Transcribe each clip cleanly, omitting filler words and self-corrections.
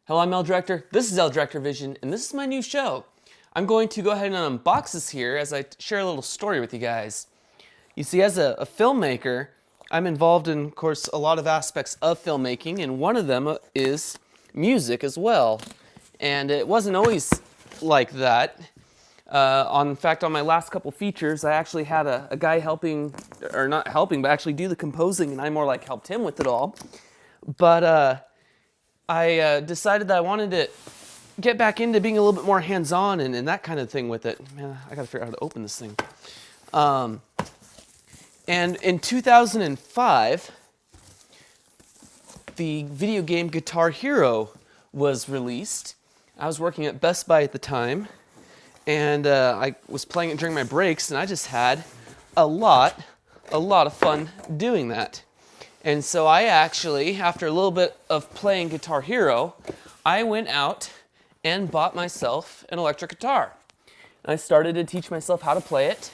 Hello, I'm El Director. This is El Director Vision, and this is my new show. I'm going to go ahead and unbox this here as I share a little story with you guys. You see, as a filmmaker, I'm involved in, of course, a lot of aspects of filmmaking, and one of them is music as well. And it wasn't always like that. In fact, on my last couple features, I actually had a guy helping, or not helping, but actually do the composing, and I more like helped him with it all. But I decided that I wanted to get back into being a little bit more hands-on and that kind of thing with it. Man, I gotta figure out how to open this thing. And in 2005, the video game Guitar Hero was released. I was working at Best Buy at the time, and I was playing it during my breaks, and I just had a lot of fun doing that. And so I actually, after a little bit of playing Guitar Hero, I went out and bought myself an electric guitar. And I started to teach myself how to play it.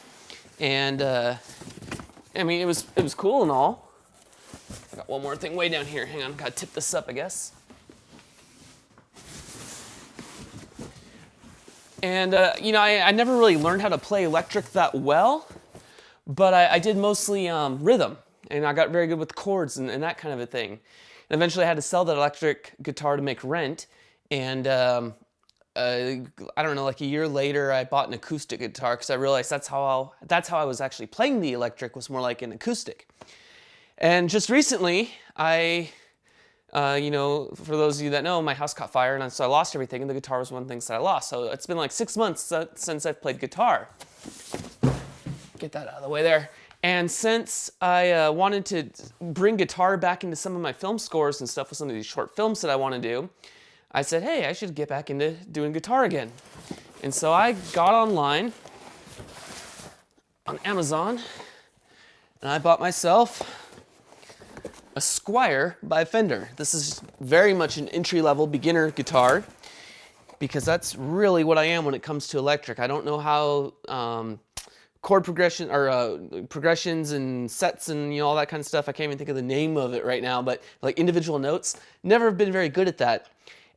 And I mean, it was cool and all. I got one more thing way down here. Hang on, gotta tip this up, I guess. And you know, I never really learned how to play electric that well, but I did mostly rhythm. And I got very good with chords and that kind of a thing. And eventually I had to sell that electric guitar to make rent. And I don't know, like a year later, I bought an acoustic guitar because I realized that's how I was actually playing the electric, was more like an acoustic. And just recently, you know, for those of you that know, my house caught fire, and so I lost everything, and the guitar was one of the things that I lost. So it's been like 6 months since I've played guitar. Get that out of the way there. And since I wanted to bring guitar back into some of my film scores and stuff with some of these short films that I want to do, I said, hey, I should get back into doing guitar again. And so I got online on Amazon, and I bought myself a Squier by Fender. This is very much an entry-level beginner guitar, because that's really what I am when it comes to electric. I don't know how chord progression or progressions and sets and all that kind of stuff. I can't even think of the name of it right now, but like individual notes, never been very good at that.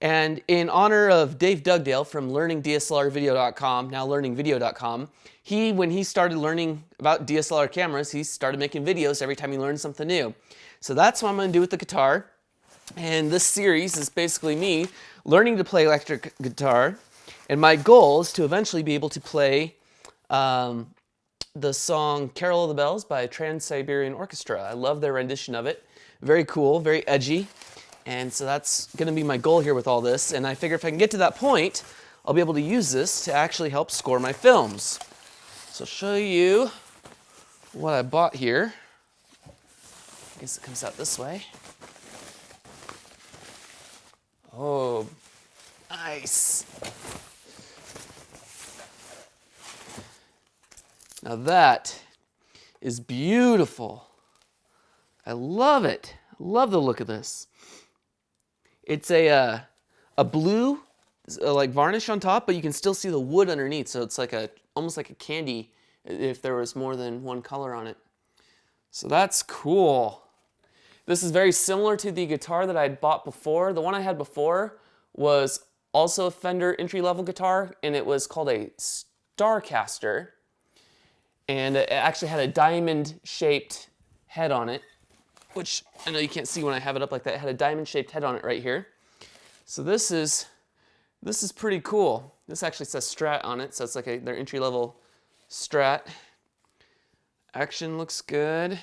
And in honor of Dave Dugdale from LearningDSLRvideo.com, now LearningVideo.com, when he started learning about DSLR cameras, he started making videos every time he learned something new. So that's what I'm going to do with the guitar. And this series is basically me learning to play electric guitar. And my goal is to eventually be able to play the song Carol of the Bells by Trans-Siberian Orchestra. I love their rendition of it. Very cool, very edgy. And so that's going to be my goal here with all this. And I figure if I can get to that point, I'll be able to use this to actually help score my films. So I'll show you what I bought here. I guess it comes out this way. Oh, nice. Now that is beautiful. I love it. I love the look of this. It's a blue like varnish on top, but you can still see the wood underneath. So it's like almost like a candy if there was more than one color on it. So that's cool. This is very similar to the guitar that I had bought before. The one I had before was also a Fender entry-level guitar, and it was called a Starcaster. And it actually had a diamond-shaped head on it, which I know you can't see when I have it up like that. It had a diamond-shaped head on it right here. So this is pretty cool. This actually says Strat on it, so it's like their entry-level Strat. Action looks good.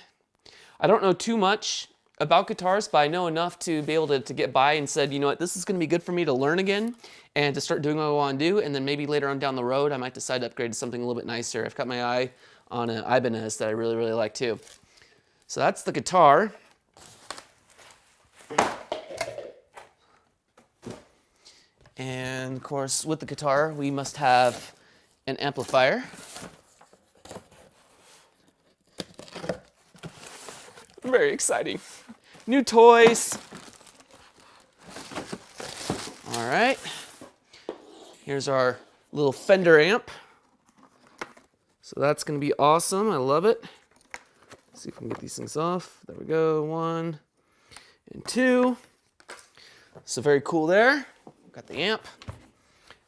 I don't know too much about guitars, but I know enough to be able to get by and said, you know what, this is going to be good for me to learn again and to start doing what I want to do, and then maybe later on down the road I might decide to upgrade to something a little bit nicer. I've got my eye on an Ibanez that I really, really like too. So that's the guitar. And of course, with the guitar, we must have an amplifier. Very exciting. New toys. All right. Here's our little Fender amp. So that's going to be awesome. I love it. Let's see if we can get these things off. There we go. 1 and 2. So very cool there. got the amp.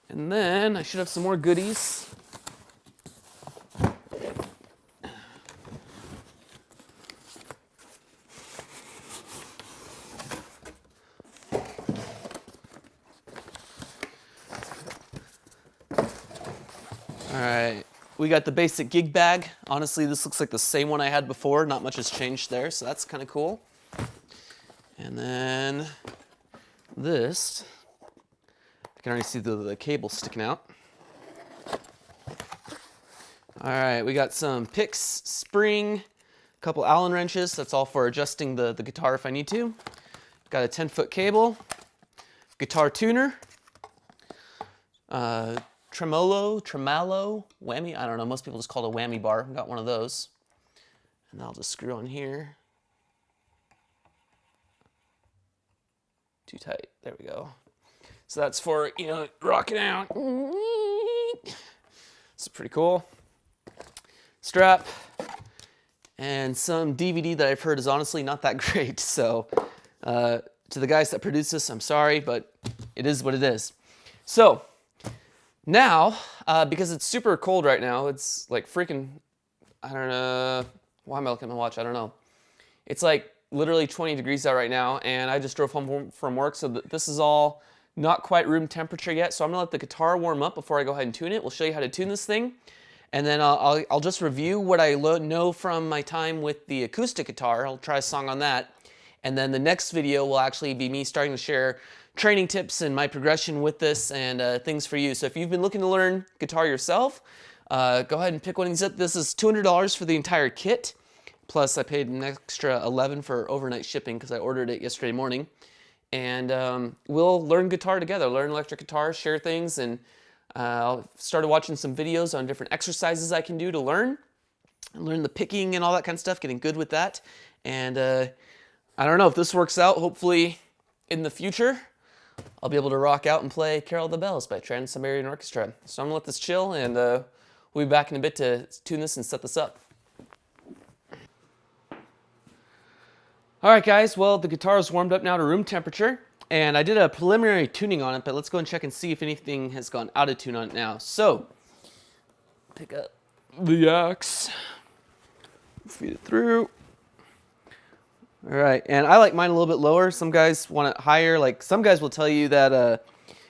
And then I should have some more goodies. All right, we got the basic gig bag. Honestly, this looks like the same one I had before. Not much has changed there, so that's kind of cool. And then this, I can already see the cable sticking out. All right, we got some picks, spring, a couple Allen wrenches. That's all for adjusting the guitar if I need to. Got a 10-foot cable, guitar tuner, tremolo, whammy. I don't know, most people just call it a whammy bar. Got one of those. And I'll just screw on here. Too tight, there we go. So that's for, you know, rocking out. It's pretty cool. Strap, and some DVD that I've heard is honestly not that great. So to the guys that produce this, I'm sorry, but it is what it is. So now, because it's super cold right now, it's like freaking, I don't know, why am I looking at my watch? I don't know. It's like literally 20 degrees out right now, and I just drove home from work, so this is all not quite room temperature yet. So I'm gonna let the guitar warm up before I go ahead and tune it. We'll show you how to tune this thing. And then I'll just review what I know from my time with the acoustic guitar. I'll try a song on that. And then the next video will actually be me starting to share training tips and my progression with this and things for you. So if you've been looking to learn guitar yourself, go ahead and pick one of these up. This is $200 for the entire kit. Plus I paid an extra $11 for overnight shipping because I ordered it yesterday morning. And we'll learn guitar together, learn electric guitar, share things, and I started watching some videos on different exercises I can do to learn the picking and all that kind of stuff, getting good with that. And I don't know if this works out. Hopefully in the future, I'll be able to rock out and play Carol of the Bells by Trans-Siberian Orchestra. So I'm gonna let this chill, and we'll be back in a bit to tune this and set this up. All right, guys, well, the guitar is warmed up now to room temperature. And I did a preliminary tuning on it, but let's go and check and see if anything has gone out of tune on it now. So, pick up the axe, feed it through. All right, and I like mine a little bit lower. Some guys want it higher. Like some guys will tell you that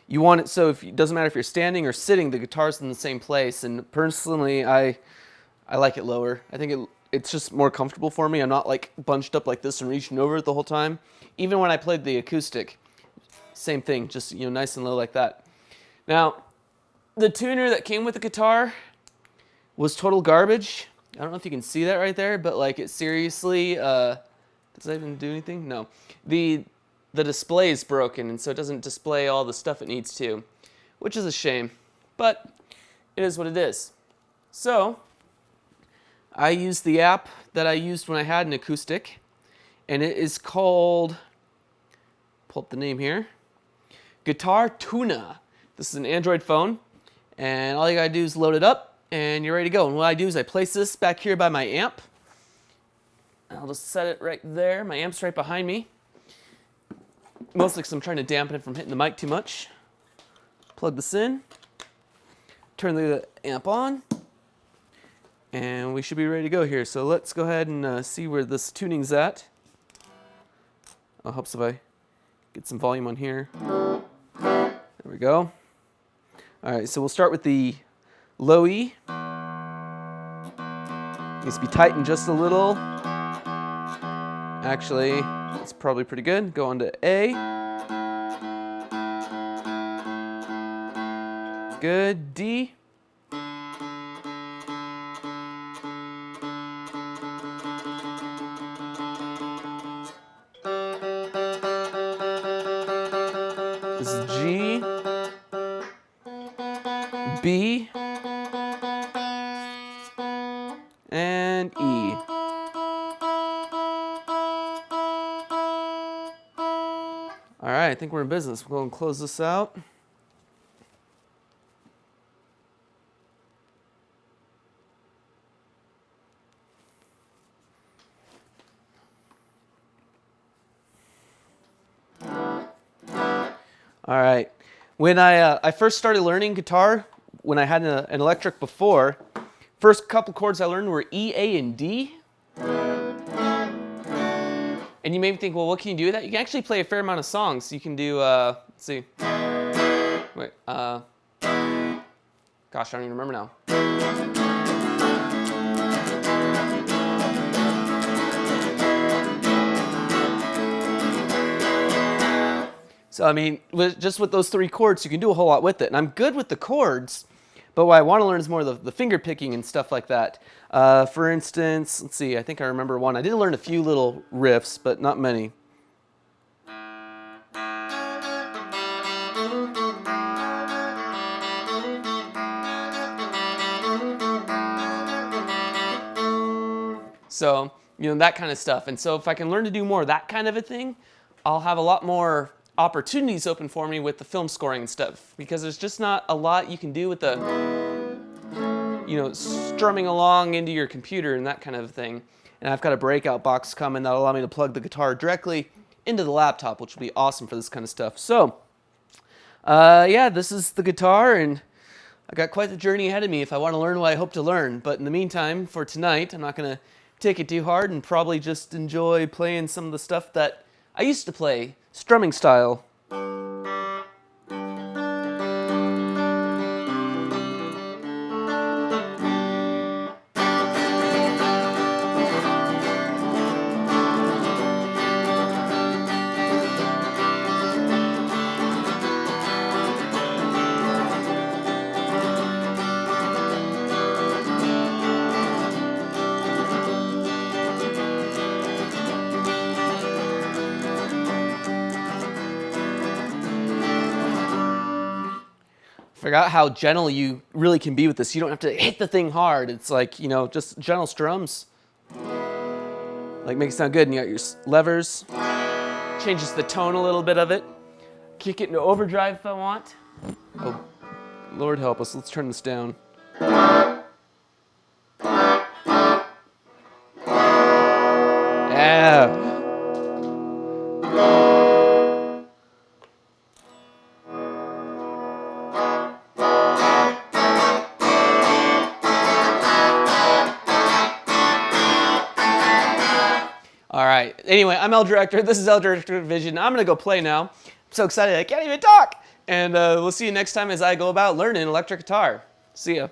you want it so it doesn't matter if you're standing or sitting, the guitar's in the same place. And personally, I like it lower. I think it's just more comfortable for me. I'm not like bunched up like this and reaching over it the whole time. Even when I played the acoustic. Same thing, just, you know, nice and low like that. Now, the tuner that came with the guitar was total garbage. I don't know if you can see that right there, but like it seriously, does that even do anything? No. The display is broken, and so it doesn't display all the stuff it needs to, which is a shame, but it is what it is. So, I used the app that I used when I had an acoustic, and it is called, pull up the name here, Guitar Tuna. This is an Android phone, and all you gotta do is load it up, and you're ready to go. And what I do is I place this back here by my amp. I'll just set it right there. My amp's right behind me. Mostly because I'm trying to dampen it from hitting the mic too much. Plug this in, turn the amp on, and we should be ready to go here. So let's go ahead and see where this tuning's at. It helps if I get some volume on here. There we go. All right, so we'll start with the low E. Needs to be tightened just a little. Actually, it's probably pretty good. Go on to A. Good. D. This is G, B, and E. All right, I think we're in business. We'll go and close this out. All right, When I first started learning guitar, when I had an electric before, first couple chords I learned were E, A, and D. And you may think, well, what can you do with that? You can actually play a fair amount of songs. You can do, let's see. Wait, gosh, I don't even remember now. So, I mean, just with those 3 chords, you can do a whole lot with it. And I'm good with the chords, but what I want to learn is more the finger picking and stuff like that. For instance, let's see, I think I remember one. I did learn a few little riffs, but not many. So, you know, that kind of stuff. And so if I can learn to do more of that kind of a thing, I'll have a lot more opportunities open for me with the film scoring and stuff, because there's just not a lot you can do with the, you know, strumming along into your computer and that kind of thing. And I've got a breakout box coming that'll allow me to plug the guitar directly into the laptop, which will be awesome for this kind of stuff. So, yeah, this is the guitar, and I got quite the journey ahead of me if I want to learn what I hope to learn. But in the meantime, for tonight, I'm not going to take it too hard and probably just enjoy playing some of the stuff that I used to play, strumming style. Forgot how gentle you really can be with this. You don't have to hit the thing hard. It's like, you know, just gentle strums. Like, make it sound good. And you got your levers. Changes the tone a little bit of it. Kick it into overdrive if I want. Oh, Lord help us. Let's turn this down. Yeah. All right. Anyway, I'm El Director. This is El Director Vision. I'm going to go play now. I'm so excited I can't even talk. And we'll see you next time as I go about learning electric guitar. See ya.